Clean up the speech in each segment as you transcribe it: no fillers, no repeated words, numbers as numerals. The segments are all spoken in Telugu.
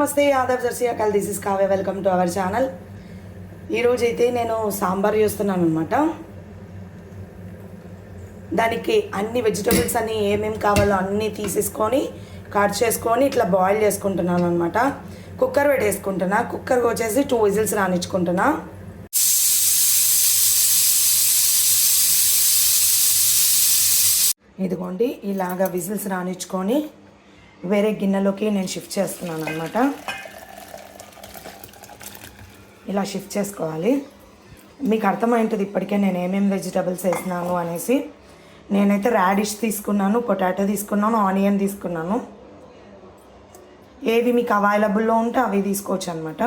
నమస్తే ఆదాబ్ జర్సీ అకాల్, this is Kavya. Welcome to our channel. ఈరోజు అయితే నేను సాంబార్ చేస్తున్నాను అనమాట. దానికి అన్ని వెజిటబుల్స్ అన్నీ ఏమేమి కావాలో అన్నీ తీసేసుకొని కట్ చేసుకొని ఇట్లా బాయిల్ చేసుకుంటున్నాను అనమాట. కుక్కర్ పెట్టేసుకుంటున్నా. కుక్కర్కి వచ్చేసి 2 విజిల్స్ రానిచ్చుకుంటున్నా. ఇదిగోండి, ఇలాగా విజిల్స్ రానిచ్చుకొని వేరే గిన్నెలోకి నేను షిఫ్ట్ చేస్తున్నాను అనమాట. ఇలా షిఫ్ట్ చేసుకోవాలి. మీకు అర్థమైంటుంది ఇప్పటికే నేను ఏమేమి వెజిటబుల్స్ వేసినాను అనేసి. నేనైతే రాడిష్ తీసుకున్నాను, పొటాటో తీసుకున్నాను, ఆనియన్ తీసుకున్నాను. ఏవి మీకు అవైలబుల్లో ఉంటే అవి తీసుకోవచ్చు అనమాట.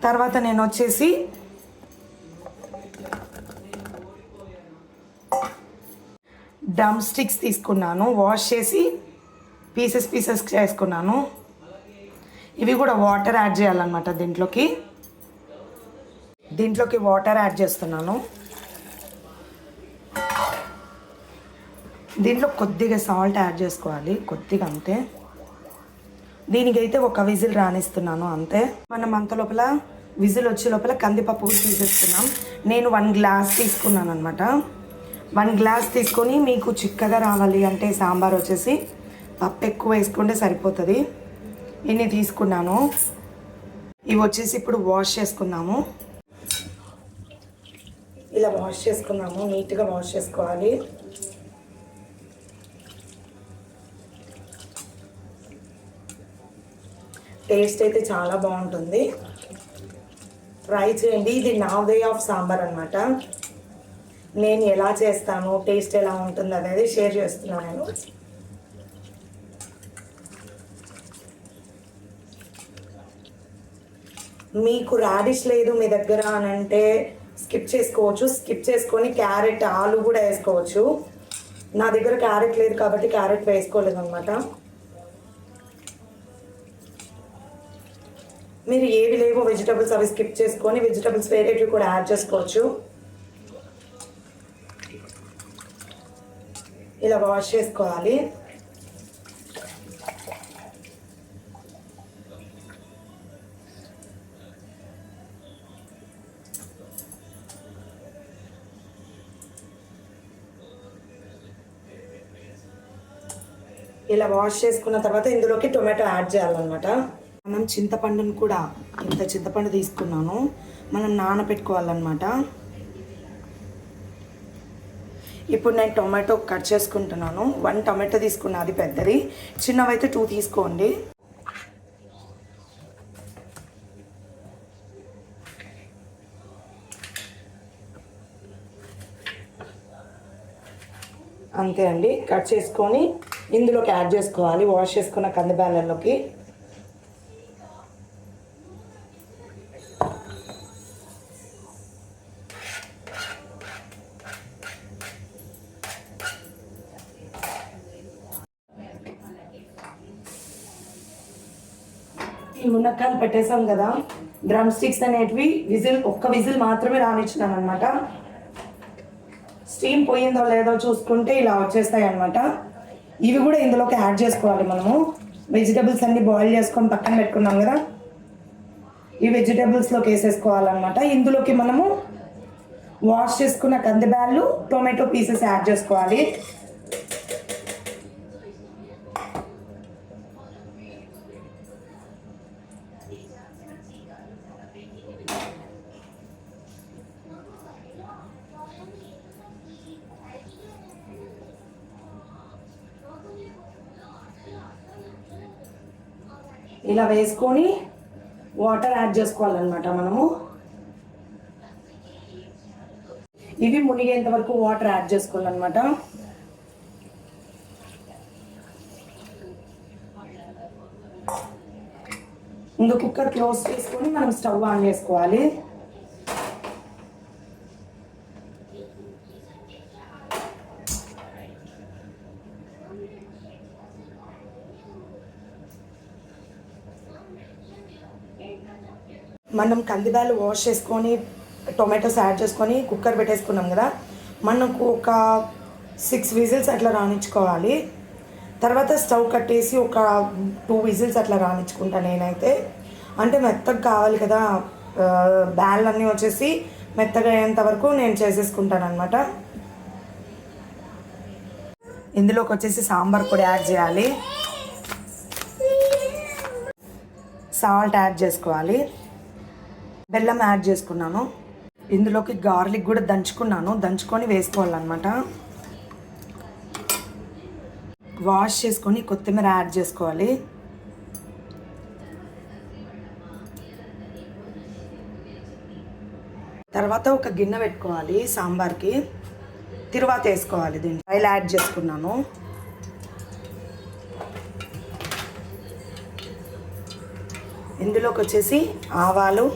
తర్వాత నేను వచ్చేసి డ్రమ్ స్టిక్స్ తీసుకున్నాను, వాష్ చేసి పీసెస్ చేసుకున్నాను. ఇవి కూడా వాటర్ యాడ్ చేయాలన్నమాట. దీంట్లోకి వాటర్ యాడ్ చేస్తున్నాను. దీంట్లో కొద్దిగా సాల్ట్ యాడ్ చేసుకోవాలి, కొద్దిగా అంతే. దీనికైతే 1 విజిల్ రానిస్తున్నాను అంతే. మనం అంత లోపల విజిల్ వచ్చే లోపల కందిపప్పు తీసేస్తున్నాం. నేను 1 గ్లాస్ తీసుకున్నాను అనమాట. 1 గ్లాస్ తీసుకొని, మీకు చిక్కగా రావాలి అంటే సాంబార్ వచ్చేసి పప్పు ఎక్కువ వేసుకుంటే సరిపోతుంది. ఇన్ని తీసుకున్నాను. ఇవి వచ్చేసి ఇప్పుడు వాష్ చేసుకున్నాము. ఇలా వాష్ చేసుకున్నాము, నీట్గా వాష్ చేసుకోవాలి. టేస్ట్ అయితే చాలా బాగుంటుంది, ట్రై చేయండి. ఇది నా వే ఆఫ్ సాంబార్ అనమాట. నేను ఎలా చేస్తాను, టేస్ట్ ఎలా ఉంటుంది అనేది షేర్ చేస్తున్నాను నేను. మీకు రాడిష్ లేదు మీ దగ్గర అని అంటే స్కిప్ చేసుకోవచ్చు. స్కిప్ చేసుకొని క్యారెట్, ఆలు కూడా వేసుకోవచ్చు. నా దగ్గర క్యారెట్ లేదు కాబట్టి క్యారెట్ వేసుకోలేదు అనమాట. మీరు ఏవి లేవో వెజిటబుల్స్ అవి స్కిప్ చేసుకొని వెజిటబుల్స్ వేరేటివి కూడా యాడ్ చేసుకోవచ్చు. ఇలా వాష్ చేసుకోవాలి. ఇలా వాష్ చేసుకున్న తర్వాత ఇందులోకి టొమాటో యాడ్ చేయాలన్నమాట. మనం చింతపండును కూడా, ఇంత చింతపండు తీసుకున్నాను, మనం నానబెట్టుకోవాలన్నమాట. ఇప్పుడు నేను టొమాటో కట్ చేసుకుంటున్నాను. 1 టొమాటో తీసుకున్నా, అది పెద్దది. చిన్నవైతే 2 తీసుకోండి. అంతే అండి. కట్ చేసుకొని ఇందులోకి యాడ్ చేసుకోవాలి, వాష్ చేసుకున్న కందిబ్యాలలోకి. ఈ మునక్కాయలు పెట్టేసాం కదా, డ్రమ్ స్టిక్స్ అనేటివి ఒక్క విజిల్ మాత్రమే రానిచ్చినాను అనమాట. స్టీమ్ పోయిందో లేదో చూసుకుంటే ఇలా వచ్చేస్తాయి అనమాట. ఇవి కూడా ఇందులోకి యాడ్ చేసుకోవాలి. మనము వెజిటబుల్స్ అన్ని బాయిల్ చేసుకొని పక్కన పెట్టుకున్నాం కదా, ఈ వెజిటబుల్స్లోకి వేసేసుకోవాలన్నమాట. ఇందులోకి మనము వాష్ చేసుకున్న కందిబ్యాళ్ళు, టొమాటో పీసెస్ యాడ్ చేసుకోవాలి. ఇలా వేసుకొని వాటర్ యాడ్ చేసుకోవాలన్నమాట మనము. ఇవి మునిగేంత వరకు వాటర్ యాడ్ చేసుకోవాలన్నమాట. ఇంకా కుక్కర్ క్లోజ్ చేసుకొని మనం స్టవ్ ఆన్ చేసుకోవాలి. మనం కందిబ్యాలు వాష్ చేసుకొని టొమాటోస్ యాడ్ చేసుకొని కుక్కర్ పెట్టేసుకున్నాం కదా, మనకు ఒక 6 విజిల్స్ అట్లా రానిచ్చుకోవాలి. తర్వాత స్టవ్ కట్టేసి ఒక 2 విజిల్స్ అట్లా రానిచ్చుకుంటా నేనైతే. అంటే మెత్తగా కావాలి కదా, బ్యాళ్ళు అన్నీ వచ్చేసి మెత్తగా అయ్యేంత వరకు నేను చేసేసుకుంటాను అనమాట. ఇందులోకి వచ్చేసి సాంబార్ పొడి యాడ్ చేయాలి, సాల్ట్ యాడ్ చేసుకోవాలి, బెల్లం యాడ్ చేసుకున్నాను. ఇందులోకి గార్లిక్ కూడా దంచుకొని వేసుకోవాలన్నమాట. వాష్ చేసుకొని కొత్తిమీర యాడ్ చేసుకోవాలి. తర్వాత ఒక గిన్నె పెట్టుకోవాలి సాంబార్కి, తిరువాత వేసుకోవాలి. దీన్ని ఆయిల్ యాడ్ చేసుకున్నాను. ఇందులోకి వచ్చేసి ఆవాలు,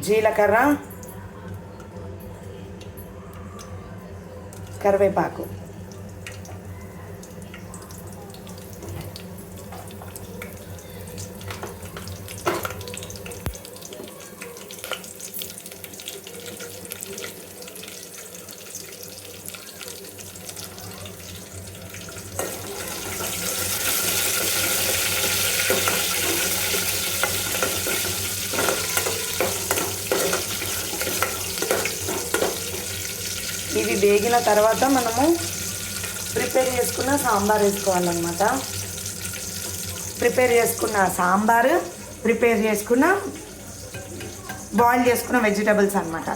జీలకర్ర, కరివేపాకు, ఇవి వేగిన తర్వాత మనము ప్రిపేర్ చేసుకున్న సాంబార్ వేసుకోవాలన్నమాట. ప్రిపేర్ చేసుకున్న బాయిల్ చేసుకున్న వెజిటబుల్స్ అన్నమాట.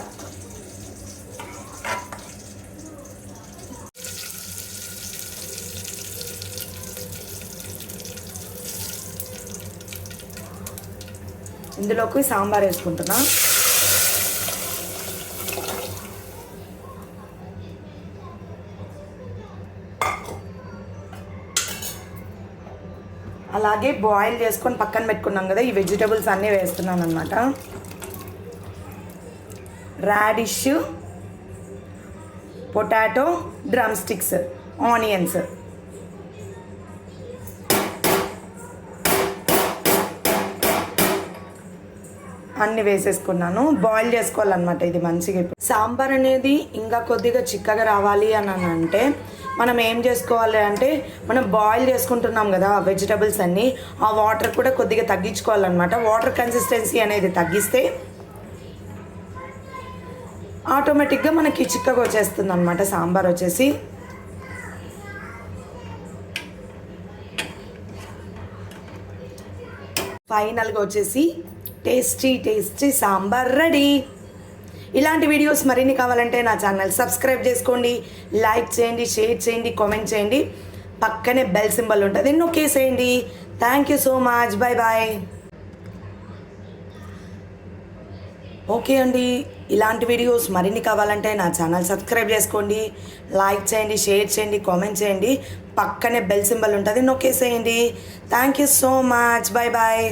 ఇందులోకి సాంబార్ వేసుకుంటున్నా. అలాగే బాయిల్ చేసుకొని పక్కన పెట్టుకున్నాం కదా, ఈ వెజిటబుల్స్ అన్నీ వేస్తున్నాను అనమాట. Radish, potato, drum sticks, onions, అన్నీ వేసేసుకున్నాను. బాయిల్ చేసుకోవాలన్నమాట ఇది మంచిగా. సాంబార్ అనేది ఇంకా కొద్దిగా చిక్కగా రావాలి అని అంటే మనం ఏం చేసుకోవాలి అంటే, మనం బాయిల్ చేసుకుంటున్నాం కదా వెజిటబుల్స్ అన్నీ, ఆ వాటర్ కూడా కొద్దిగా తగ్గించుకోవాలన్నమాట. వాటర్ కన్సిస్టెన్సీ అనేది తగ్గిస్తే ఆటోమేటిక్గా మనకి చిక్కగా వచ్చేస్తుంది అనమాట సాంబార్ వచ్చేసి. ఫైనల్గా వచ్చేసి టేస్టీ సాంబార్ రెడీ. ఇలాంటి వీడియోస్ మరిన్ని కావాలంటే నా ఛానల్ సబ్స్క్రైబ్ చేసుకోండి, లైక్ చేయండి, షేర్ చేయండి, కామెంట్ చేయండి. పక్కనే బెల్ సింబల్ ఉంటుంది, నొక్కేసేయండి. Thank you so much. Bye. Okay అండి, ఇలాంటి వీడియోస్ మరిన్ని కావాలంటే నా ఛానల్ సబ్స్క్రైబ్ చేసుకోండి, లైక్ చేయండి, షేర్ చేయండి, కామెంట్ చేయండి. పక్కనే బెల్ సింబల్ ఉంటుంది, నొక్కేసేయండి. Thank you so much. Bye.